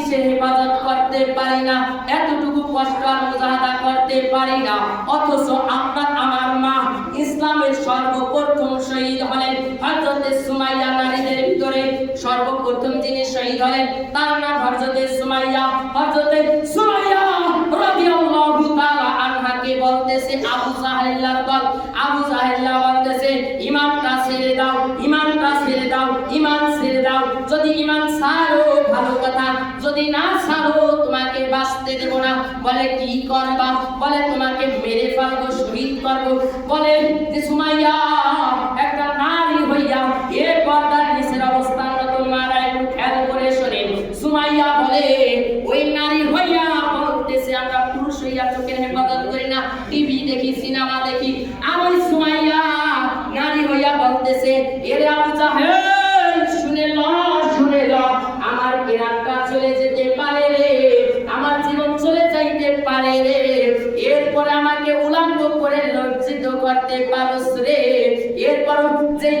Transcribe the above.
পুলিশের হেফাজত করতে পারি না, এতটুকু কষ্ট আর মুজাহাদা করতে পারি না, অথচ আপনার আমার মা ইসলামের সর্বপ্রথম শহীদ হলেন হযরতে সুমাইয়া। নারীদের ভিতরে সর্বপ্রথম যিনি শহীদ হলেন তার নাম হযরতে সুমাইয়া। হযরতে সুমাইয়া রাদিয়াল্লাহু তাআলা আনহাকে বলতেছে আবু জাহেলার দল, আবু জাহেলা বলতেছে ঈমানটা ছেড়ে দাও, ঈমানটা ছেড়ে দাও, ঈমান ছেড়ে দাও, যদি ঈমান ছাড়ো ভালো কথা, যদি না ছাড়ো তোমাকে বাঁচতে দেব না। বলে কি করবা? বলে তোমাকে মেরে ফেলবো, শহীদ করবো। বলে যে সুমাইয়া একটা নারী হইয়া এ পর্দার নিচের অবস্থানরত মারা একটু খেয়াল করে শোনেন। সুমাইয়া বলে ওই নারী হইয়া বলতেছে আমরা পুরুষ হইয়া চোখের হেফাজত করি না, টিভি দেখি, সিনেমা দেখি, আর ওই সুমাইয়া নারী হইয়া বলতেছে এরে আবু জাহেল শুনে ল, শুনে ল, আমার প্রাণটা চলে যেতে পারে রে, আমার জীবন চলে যাইতে পারে রে, এরপরে আমাকে উলঙ্গ করে লজ্জিত করতে পারোস রে, এরপর যে